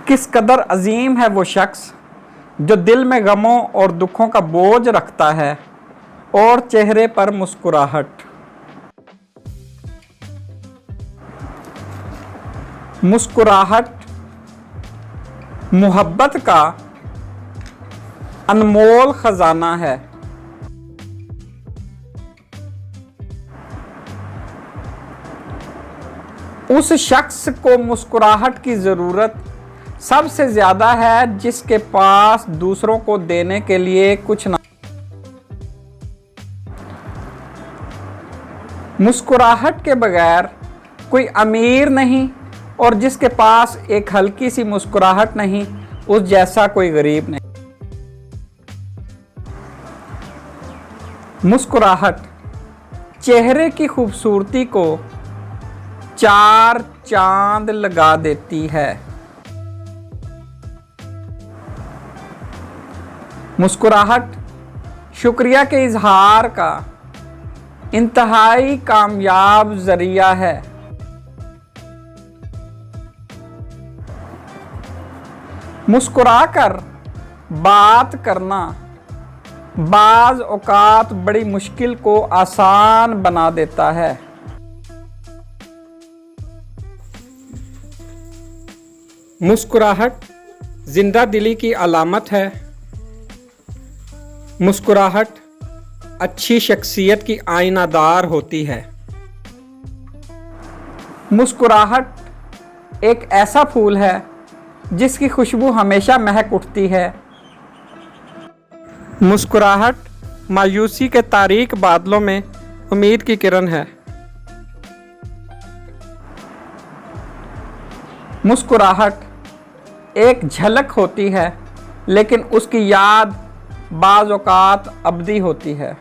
किस कदर अजीम है वो शख्स जो दिल में गमों और दुखों का बोझ रखता है और चेहरे पर मुस्कुराहट। मुस्कुराहट मोहब्बत का अनमोल खजाना है। उस शख्स को मुस्कुराहट की ज़रूरत सबसे ज़्यादा है जिसके पास दूसरों को देने के लिए कुछ ना। मुस्कुराहट के बगैर कोई अमीर नहीं और जिसके पास एक हल्की सी मुस्कुराहट नहीं उस जैसा कोई गरीब नहीं। मुस्कुराहट चेहरे की खूबसूरती को चार चांद लगा देती है। मुस्कुराहट शुक्रिया के इजहार का इंतहाई कामयाब जरिया है। मुस्कुराकर बात करना बाज औकात बड़ी मुश्किल को आसान बना देता है। मुस्कुराहट जिंदा दिली की अलामत है। मुस्कुराहट अच्छी शख्सियत की आईनादार होती है। मुस्कुराहट एक ऐसा फूल है जिसकी खुशबू हमेशा महक उठती है। मुस्कुराहट मायूसी के तारीक बादलों में उम्मीद की किरण है। मुस्कुराहट एक झलक होती है लेकिन उसकी याद बाज़ औक़ात अबदी होती है।